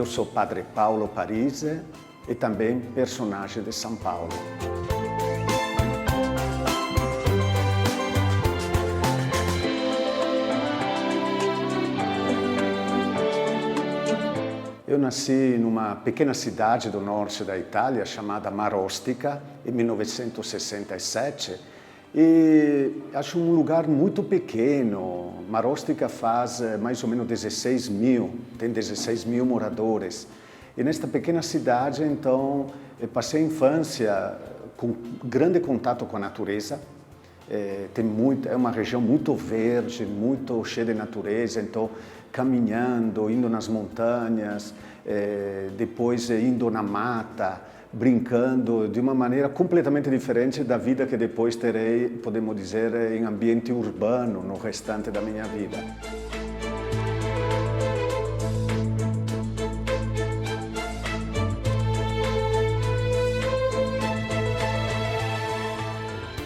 Eu sou Padre Paulo Parise e também personagem de São Paulo. Eu nasci numa pequena cidade do norte da Itália chamada Marostica, em 1967, e acho um lugar muito pequeno. Marostica faz mais ou menos 16 mil, tem 16 mil moradores. E nesta pequena cidade, então, eu passei a infância com grande contato com a natureza. É uma região muito verde, muito cheia de natureza, então caminhando, indo nas montanhas, depois indo na mata, brincando de uma maneira completamente diferente da vida que depois terei, podemos dizer, em ambiente urbano no restante da minha vida.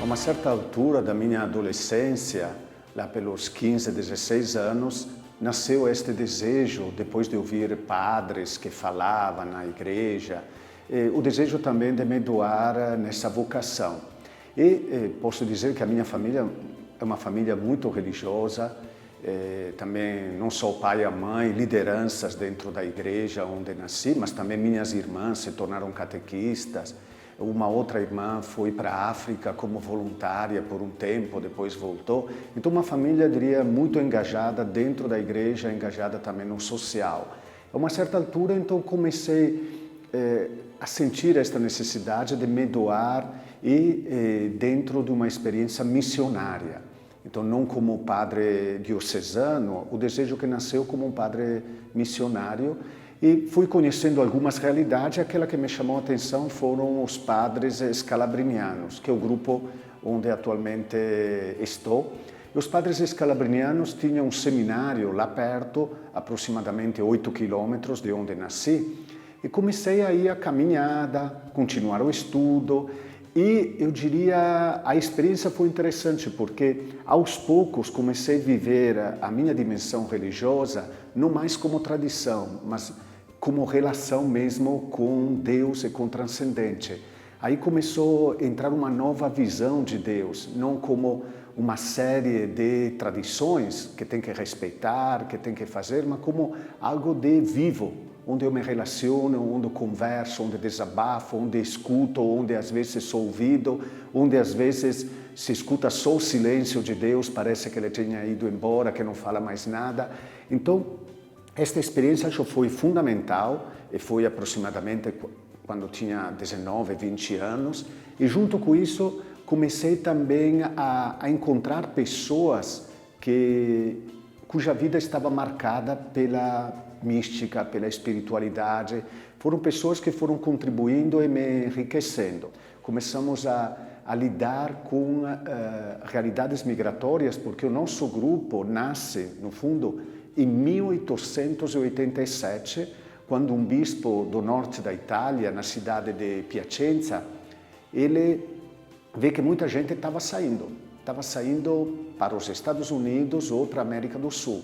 A uma certa altura da minha adolescência, lá pelos 15, 16 anos, nasceu este desejo, depois de ouvir padres que falavam na igreja, o desejo também de me doar nessa vocação. E posso dizer que a minha família é uma família muito religiosa, também não só o pai e a mãe, lideranças dentro da igreja onde nasci, mas também minhas irmãs se tornaram catequistas. Uma outra irmã foi para a África como voluntária por um tempo, depois voltou. Então, uma família, diria, muito engajada dentro da igreja, engajada também no social. A uma certa altura, então, comecei a sentir esta necessidade de me doar e dentro de uma experiência missionária. Então, não como padre diocesano, o desejo que nasceu como um padre missionário. E fui conhecendo algumas realidades, aquela que me chamou a atenção foram os padres escalabrinianos, que é o grupo onde atualmente estou. E os padres escalabrinianos tinham um seminário lá perto, aproximadamente 8 quilômetros de onde nasci, e comecei aí a caminhada, continuar o estudo, e eu diria, a experiência foi interessante, porque aos poucos comecei a viver a minha dimensão religiosa, não mais como tradição, mas como relação mesmo com Deus e com o transcendente. Aí começou a entrar uma nova visão de Deus, não como uma série de tradições que tem que respeitar, que tem que fazer, mas como algo de vivo, onde eu me relaciono, onde eu converso, onde desabafo, onde escuto, onde às vezes sou ouvido, onde às vezes se escuta só o silêncio de Deus, parece que ele tenha ido embora, que não fala mais nada. Então, esta experiência acho que foi fundamental, e foi aproximadamente quando tinha 19, 20 anos, e junto com isso comecei também a encontrar pessoas cuja vida estava marcada pela mística, pela espiritualidade. Foram pessoas que foram contribuindo e me enriquecendo. Começamos a lidar com realidades migratórias, porque o nosso grupo nasce, no fundo, em 1887, quando um bispo do norte da Itália, na cidade de Piacenza, ele vê que muita gente estava saindo para os Estados Unidos ou para a América do Sul.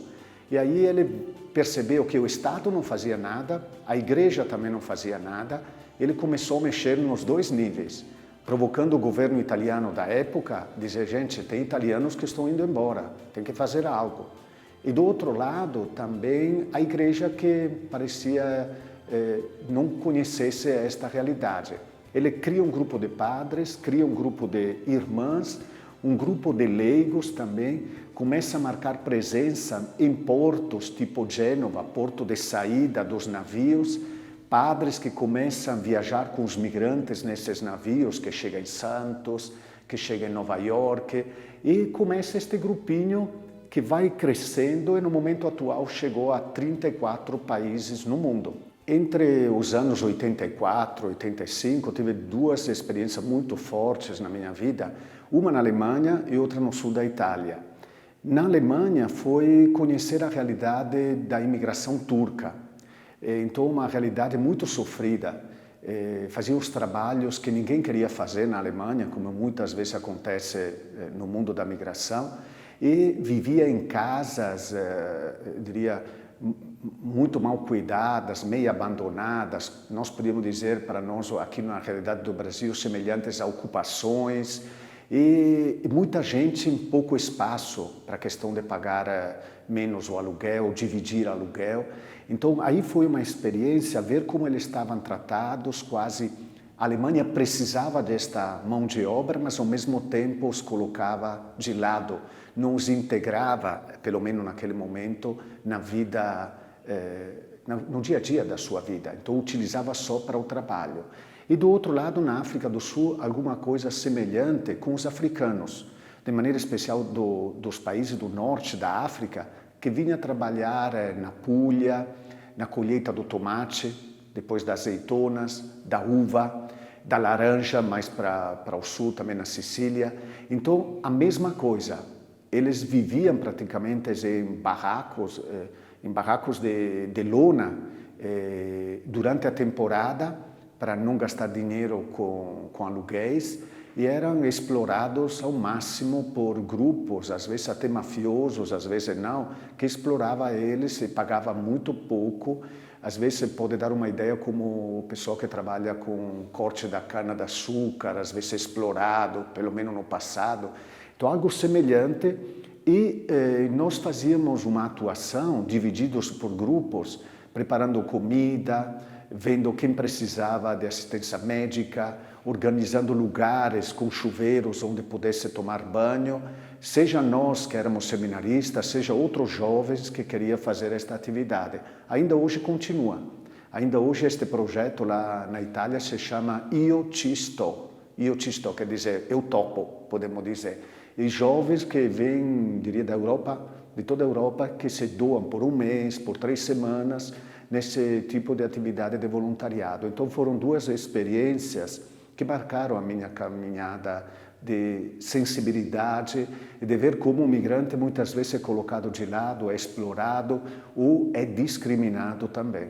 E aí ele percebeu que o Estado não fazia nada, a igreja também não fazia nada, ele começou a mexer nos dois níveis, provocando o governo italiano da época a dizer, gente, tem italianos que estão indo embora, tem que fazer algo. E do outro lado também a igreja que parecia não conhecesse esta realidade. Ele cria um grupo de padres, cria um grupo de irmãs, um grupo de leigos também, começa a marcar presença em portos tipo Gênova, porto de saída dos navios, padres que começam a viajar com os migrantes nesses navios, que chegam em Santos, que chegam em Nova York, e começa este grupinho que vai crescendo e no momento atual chegou a 34 países no mundo. Entre os anos 84 e 85, eu tive duas experiências muito fortes na minha vida, uma na Alemanha e outra no sul da Itália. Na Alemanha foi conhecer a realidade da imigração turca, então uma realidade muito sofrida. Fazia os trabalhos que ninguém queria fazer na Alemanha, como muitas vezes acontece no mundo da migração, e vivia em casas, diria, muito mal cuidadas, meio abandonadas, nós podemos dizer para nós, aqui na realidade do Brasil, semelhantes a ocupações, e muita gente em pouco espaço para a questão de pagar menos o aluguel, dividir aluguel. Então, aí foi uma experiência, ver como eles estavam tratados, quase... A Alemanha precisava desta mão de obra, mas ao mesmo tempo os colocava de lado, não os integrava, pelo menos naquele momento, na vida, no dia a dia da sua vida. Então utilizava só para o trabalho. E do outro lado, na África do Sul, alguma coisa semelhante com os africanos, de maneira especial dos países do norte da África, que vinha trabalhar na Puglia, na colheita do tomate, depois das azeitonas, da uva, da laranja, mais para o sul, também na Sicília. Então, a mesma coisa. Eles viviam praticamente em barracos de lona durante a temporada, para não gastar dinheiro com aluguéis, e eram explorados ao máximo por grupos, às vezes até mafiosos, às vezes não, que explorava eles e pagava muito pouco. Às vezes você pode dar uma ideia como o pessoal que trabalha com corte da cana-de-açúcar, às vezes explorado, pelo menos no passado. Então, algo semelhante. E nós fazíamos uma atuação, divididos por grupos, preparando comida, vendo quem precisava de assistência médica, organizando lugares com chuveiros onde pudesse tomar banho, seja nós que éramos seminaristas, seja outros jovens que queriam fazer esta atividade. Ainda hoje continua. Ainda hoje este projeto lá na Itália se chama Io Ci Sto. Io Ci Sto quer dizer eu topo, podemos dizer. E jovens que vêm, diria, da Europa, de toda a Europa, que se doam por um mês, por 3 semanas, nesse tipo de atividade de voluntariado. Então foram 2 experiências que marcaram a minha caminhada de sensibilidade e de ver como o migrante muitas vezes é colocado de lado, é explorado ou é discriminado também.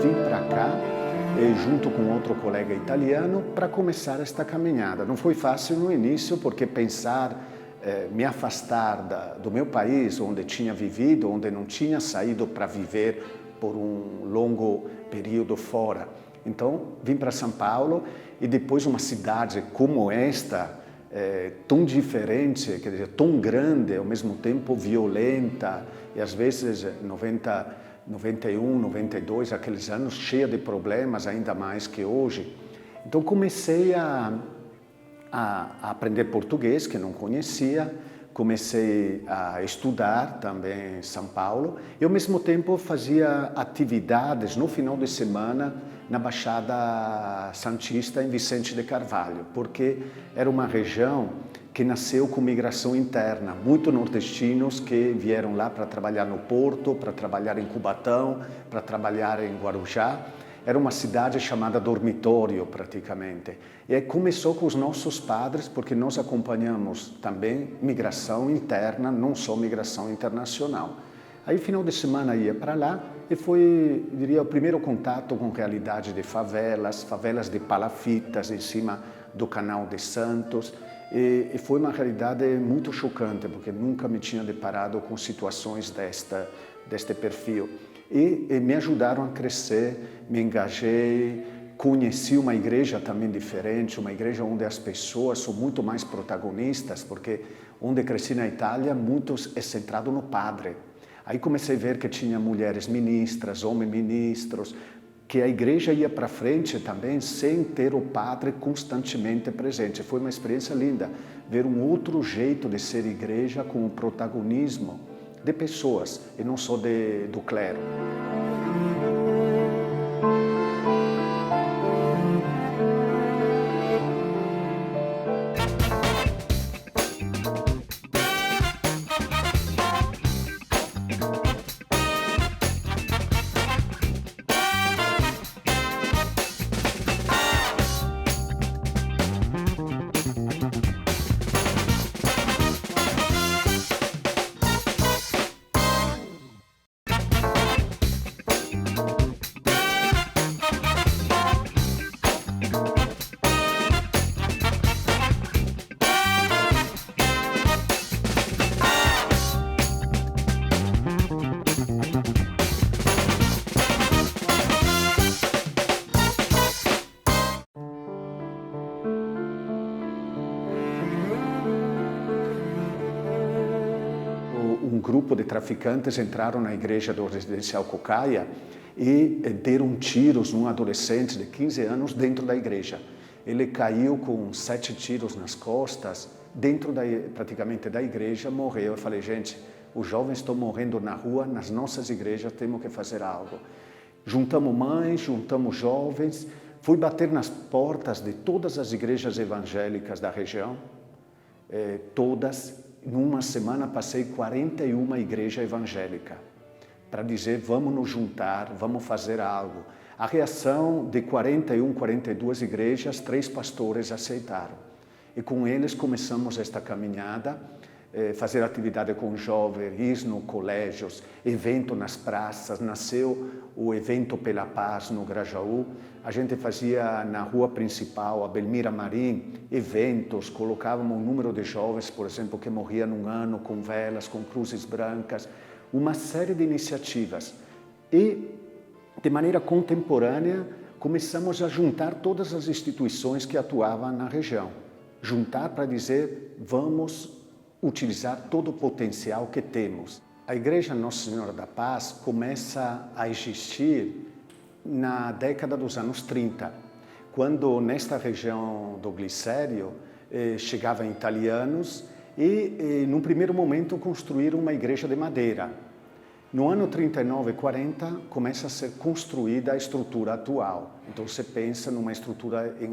Vim para cá junto com outro colega italiano para começar esta caminhada. Não foi fácil no início, porque pensar me afastar do meu país, onde tinha vivido, onde não tinha saído para viver por um longo período fora. Então, vim para São Paulo e depois uma cidade como esta, tão diferente, quer dizer, tão grande, ao mesmo tempo violenta, e às vezes 91, 92, aqueles anos cheia de problemas, ainda mais que hoje. Então comecei a aprender português, que não conhecia, comecei a estudar também em São Paulo e ao mesmo tempo fazia atividades no final de semana na Baixada Santista em Vicente de Carvalho, porque era uma região que nasceu com migração interna, muitos nordestinos que vieram lá para trabalhar no Porto, para trabalhar em Cubatão, para trabalhar em Guarujá. Era uma cidade chamada dormitório, praticamente. E aí começou com os nossos padres, porque nós acompanhamos também migração interna, não só migração internacional. Aí, final de semana, ia para lá e foi, diria, o primeiro contato com a realidade de favelas de palafitas em cima do Canal de Santos. E foi uma realidade muito chocante, porque nunca me tinha deparado com situações deste perfil. E me ajudaram a crescer, me engajei, conheci uma igreja também diferente, uma igreja onde as pessoas são muito mais protagonistas, porque onde cresci na Itália, muitos é centrado no padre. Aí comecei a ver que tinha mulheres ministras, homens ministros, que a igreja ia para frente também sem ter o padre constantemente presente. Foi uma experiência linda, ver um outro jeito de ser igreja com o protagonismo de pessoas e não só do clero. grupo de traficantes entraram na igreja do residencial Cocaia e deram tiros num adolescente de 15 anos dentro da igreja. Ele caiu com 7 tiros nas costas, praticamente da igreja, morreu. Eu falei, gente, os jovens estão morrendo na rua, nas nossas igrejas, temos que fazer algo. Juntamos mães, juntamos jovens, fui bater nas portas de todas as igrejas evangélicas da região, todas. Numa semana passei 41 igrejas evangélicas para dizer, vamos nos juntar, vamos fazer algo. A reação de 42 igrejas, 3 pastores aceitaram. E com eles começamos esta caminhada, fazer atividade com jovens, ir nos colégios, evento nas praças. Nasceu o evento pela paz no Grajaú. A gente fazia na rua principal, a Belmira Marim, eventos, colocávamos um número de jovens, por exemplo, que morriam num ano com velas, com cruzes brancas, uma série de iniciativas. E, de maneira contemporânea, começamos a juntar todas as instituições que atuavam na região. Juntar para dizer, vamos utilizar todo o potencial que temos. A Igreja Nossa Senhora da Paz começa a existir na década dos anos 30, quando nesta região do Glicério chegavam italianos e num primeiro momento construíram uma igreja de madeira. No ano 39 e 40 começa a ser construída a estrutura atual. Então você pensa numa estrutura em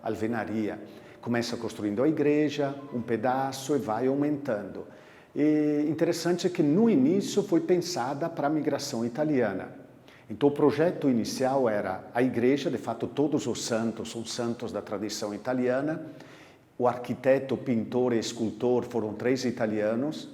alvenaria. Começa construindo a igreja, um pedaço e vai aumentando. E interessante é que no início foi pensada para a migração italiana. Então o projeto inicial era a igreja, de fato todos os santos são santos da tradição italiana. O arquiteto, pintor e escultor foram 3 italianos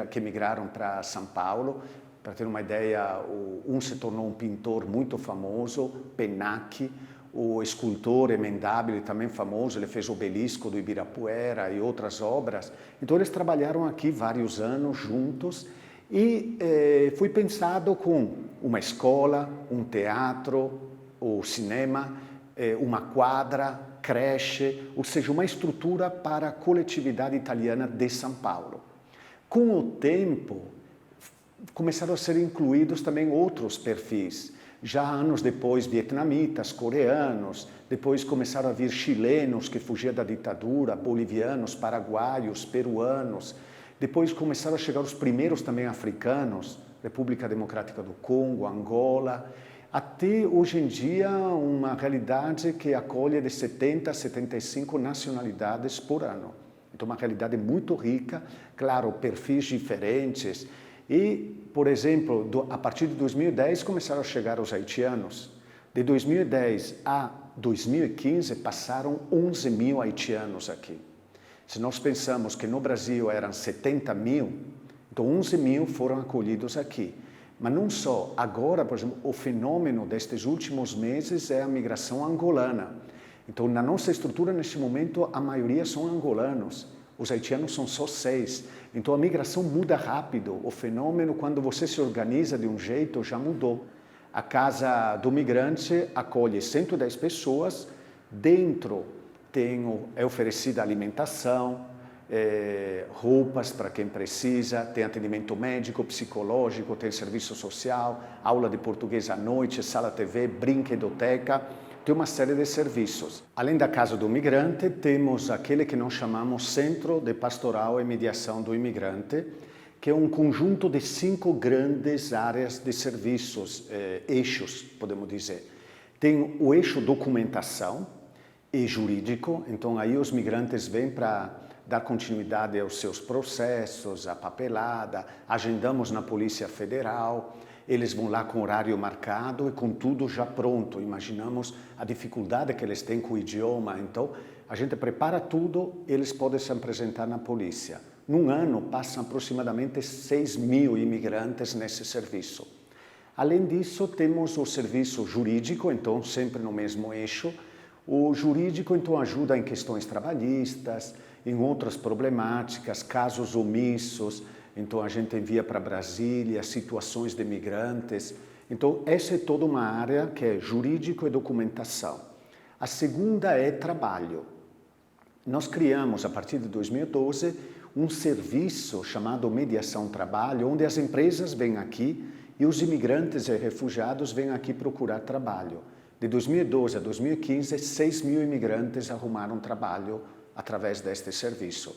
que migraram para São Paulo. Para ter uma ideia, um se tornou um pintor muito famoso, Pennacchi. O escultor Emendabile, também famoso, ele fez o obelisco do Ibirapuera e outras obras. Então eles trabalharam aqui vários anos juntos e foi pensado com uma escola, um teatro, o cinema, uma quadra, creche, ou seja, uma estrutura para a coletividade italiana de São Paulo. Com o tempo, começaram a ser incluídos também outros perfis. Já anos depois, vietnamitas, coreanos, depois começaram a vir chilenos que fugiam da ditadura, bolivianos, paraguaios, peruanos. Depois começaram a chegar os primeiros também africanos, República Democrática do Congo, Angola, até hoje em dia uma realidade que acolhe de 70 a 75 nacionalidades por ano. Então uma realidade muito rica, claro, perfis diferentes. E, por exemplo, a partir de 2010 começaram a chegar os haitianos. De 2010 a 2015 passaram 11 mil haitianos aqui. Se nós pensamos que no Brasil eram 70 mil, então 11 mil foram acolhidos aqui. Mas não só, agora, por exemplo, o fenômeno destes últimos meses é a migração angolana. Então, na nossa estrutura, neste momento, a maioria são angolanos. Os haitianos são só 6. Então a migração muda rápido. O fenômeno, quando você se organiza de um jeito, já mudou. A Casa do Migrante acolhe 110 pessoas. Dentro é oferecida alimentação, roupas para quem precisa, tem atendimento médico, psicológico, tem serviço social, aula de português à noite, sala TV, brinquedoteca. Tem uma série de serviços. Além da Casa do Migrante, temos aquele que nós chamamos Centro de Pastoral e Mediação do Imigrante, que é um conjunto de 5 grandes áreas de serviços, eixos, podemos dizer. Tem o eixo documentação e jurídico, então aí os migrantes vêm para dar continuidade aos seus processos, a papelada, agendamos na Polícia Federal. Eles vão lá com horário marcado e com tudo já pronto. Imaginamos a dificuldade que eles têm com o idioma. Então, a gente prepara tudo, eles podem se apresentar na polícia. Num ano, passam aproximadamente 6 mil imigrantes nesse serviço. Além disso, temos o serviço jurídico, então, sempre no mesmo eixo. O jurídico, então, ajuda em questões trabalhistas, em outras problemáticas, casos omissos. Então, a gente envia para Brasília situações de migrantes. Então, essa é toda uma área que é jurídico e documentação. A segunda é trabalho. Nós criamos, a partir de 2012, um serviço chamado Mediação Trabalho, onde as empresas vêm aqui e os imigrantes e refugiados vêm aqui procurar trabalho. De 2012 a 2015, 6 mil imigrantes arrumaram trabalho através deste serviço.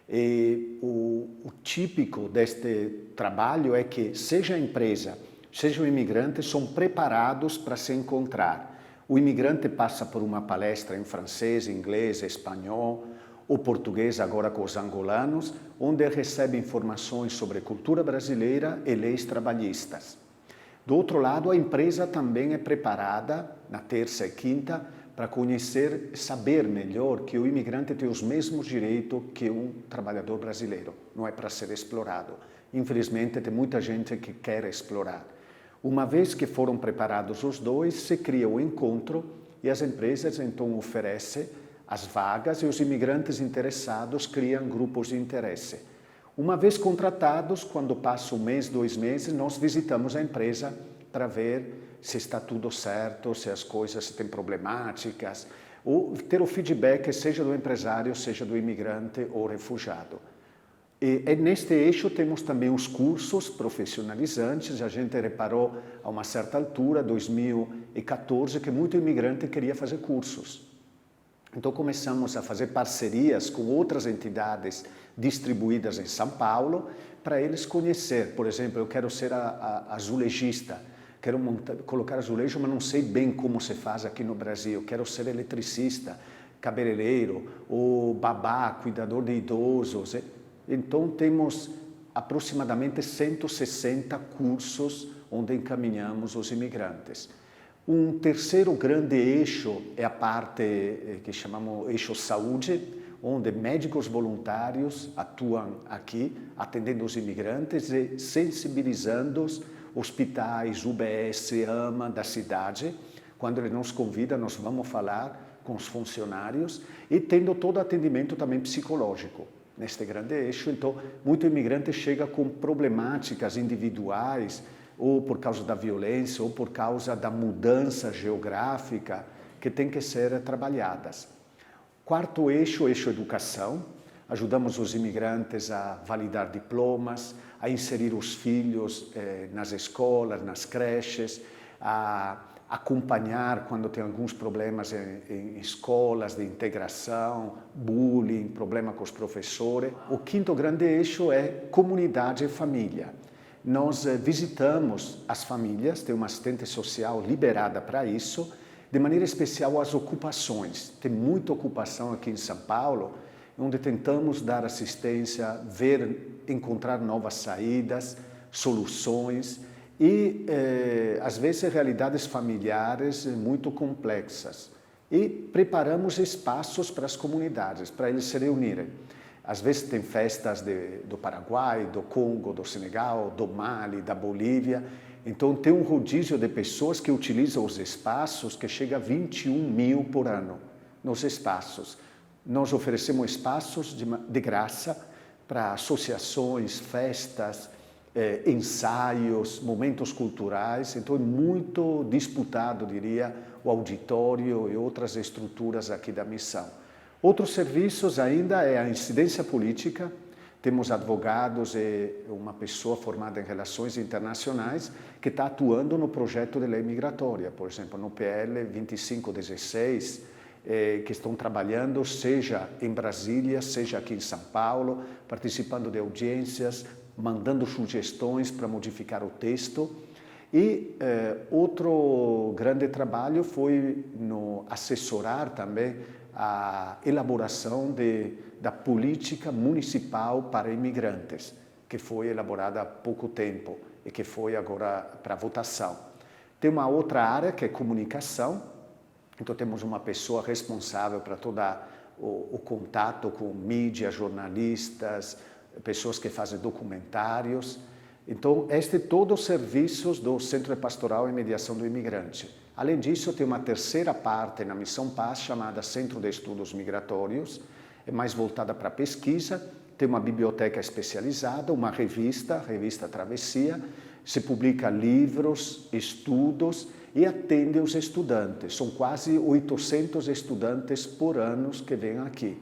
E o típico deste trabalho é que, seja a empresa, seja o imigrante, são preparados para se encontrar. O imigrante passa por uma palestra em francês, inglês, espanhol ou português, agora com os angolanos, onde recebe informações sobre cultura brasileira e leis trabalhistas. Do outro lado, a empresa também é preparada, na terça e quinta, para conhecer, saber melhor que o imigrante tem os mesmos direitos que um trabalhador brasileiro. Não é para ser explorado. Infelizmente, tem muita gente que quer explorar. Uma vez que foram preparados os dois, se cria o encontro e as empresas então oferecem as vagas e os imigrantes interessados criam grupos de interesse. Uma vez contratados, quando passa um mês, 2 meses, nós visitamos a empresa para ver se está tudo certo, se as coisas têm problemáticas, ou ter o feedback seja do empresário, seja do imigrante ou refugiado. E neste eixo temos também os cursos profissionalizantes. A gente reparou a uma certa altura, 2014, que muito imigrante queria fazer cursos. Então começamos a fazer parcerias com outras entidades distribuídas em São Paulo para eles conhecer. Por exemplo, eu quero ser azulejista, quero colocar azulejo, mas não sei bem como se faz aqui no Brasil. Quero ser eletricista, cabeleireiro, ou babá, cuidador de idosos. Então, temos aproximadamente 160 cursos onde encaminhamos os imigrantes. Um terceiro grande eixo é a parte que chamamos eixo saúde, onde médicos voluntários atuam aqui, atendendo os imigrantes e sensibilizando os hospitais, UBS, AMA da cidade. Quando ele nos convida, nós vamos falar com os funcionários e tendo todo o atendimento também psicológico. Neste grande eixo, então, muito imigrante chega com problemáticas individuais, ou por causa da violência, ou por causa da mudança geográfica, que tem que ser trabalhadas. Quarto eixo, eixo educação. Ajudamos os imigrantes a validar diplomas, a inserir os filhos nas escolas, nas creches, a acompanhar quando tem alguns problemas em escolas de integração, bullying, problema com os professores. O quinto grande eixo é comunidade e família. Nós visitamos as famílias, tem uma assistente social liberada para isso, de maneira especial as ocupações. Tem muita ocupação aqui em São Paulo, onde tentamos dar assistência, encontrar novas saídas, soluções, e às vezes realidades familiares muito complexas. E preparamos espaços para as comunidades, para eles se reunirem. Às vezes tem festas do Paraguai, do Congo, do Senegal, do Mali, da Bolívia. Então tem um rodízio de pessoas que utilizam os espaços que chega a 21 mil por ano nos espaços. Nós oferecemos espaços de graça para associações, festas, ensaios, momentos culturais. Então é muito disputado, diria, o auditório e outras estruturas aqui da missão. Outros serviços ainda é a incidência política. Temos advogados e uma pessoa formada em relações internacionais que está atuando no projeto de lei migratória, por exemplo, no PL 2516, que estão trabalhando, seja em Brasília, seja aqui em São Paulo, participando de audiências, mandando sugestões para modificar o texto. E outro grande trabalho foi no assessorar também a elaboração da política municipal para imigrantes, que foi elaborada há pouco tempo e que foi agora para votação. Tem uma outra área que é comunicação, então temos uma pessoa responsável para todo o contato com mídia, jornalistas, pessoas que fazem documentários. Então, todos os serviços do Centro de Pastoral e Mediação do Imigrante. Além disso, tem uma terceira parte na Missão Paz, chamada Centro de Estudos Migratórios, é mais voltada para a pesquisa, tem uma biblioteca especializada, uma revista, a revista Travessia, se publica livros, estudos e atende os estudantes. São quase 800 estudantes por ano que vêm aqui.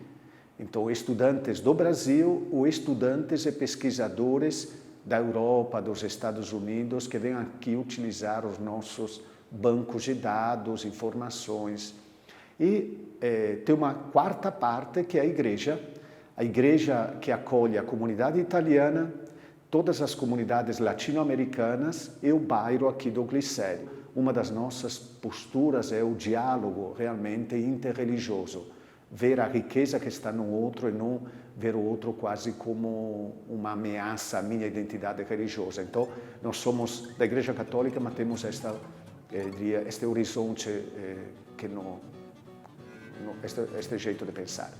Então, estudantes do Brasil ou estudantes e pesquisadores da Europa, dos Estados Unidos, que vêm aqui utilizar os nossos bancos de dados, informações. E tem uma quarta parte, que é a igreja que acolhe a comunidade italiana, todas as comunidades latino-americanas e o bairro aqui do Glicério. Uma das nossas posturas é o diálogo realmente interreligioso, ver a riqueza que está no outro e não ver o outro quase como uma ameaça à minha identidade religiosa. Então, nós somos da Igreja Católica, mas temos este horizonte, este jeito de pensar.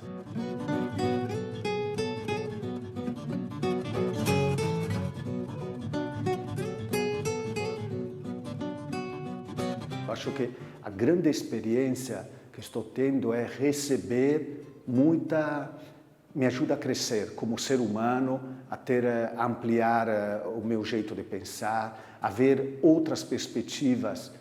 Eu acho que a grande experiência que estou tendo é receber me ajuda a crescer como ser humano, a ampliar o meu jeito de pensar, a ver outras perspectivas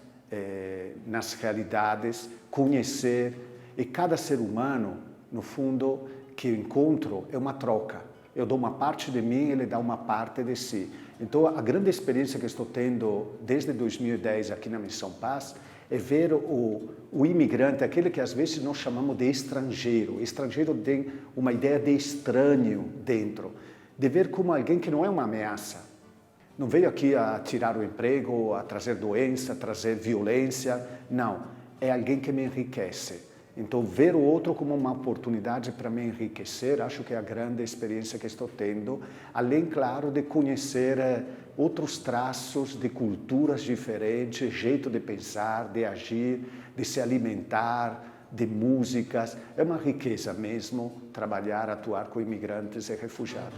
nas realidades, conhecer. E cada ser humano, no fundo, que eu encontro é uma troca. Eu dou uma parte de mim, ele dá uma parte de si. Então, a grande experiência que estou tendo desde 2010 aqui na Missão Paz é ver o imigrante, aquele que às vezes nós chamamos de estrangeiro. Estrangeiro tem uma ideia de estranho dentro, de ver como alguém que não é uma ameaça. Não veio aqui a tirar o emprego, a trazer doença, a trazer violência. Não, é alguém que me enriquece. Então, ver o outro como uma oportunidade para me enriquecer, acho que é a grande experiência que estou tendo, além, claro, de conhecer outros traços de culturas diferentes, jeito de pensar, de agir, de se alimentar, de músicas. É uma riqueza mesmo trabalhar, atuar com imigrantes e refugiados.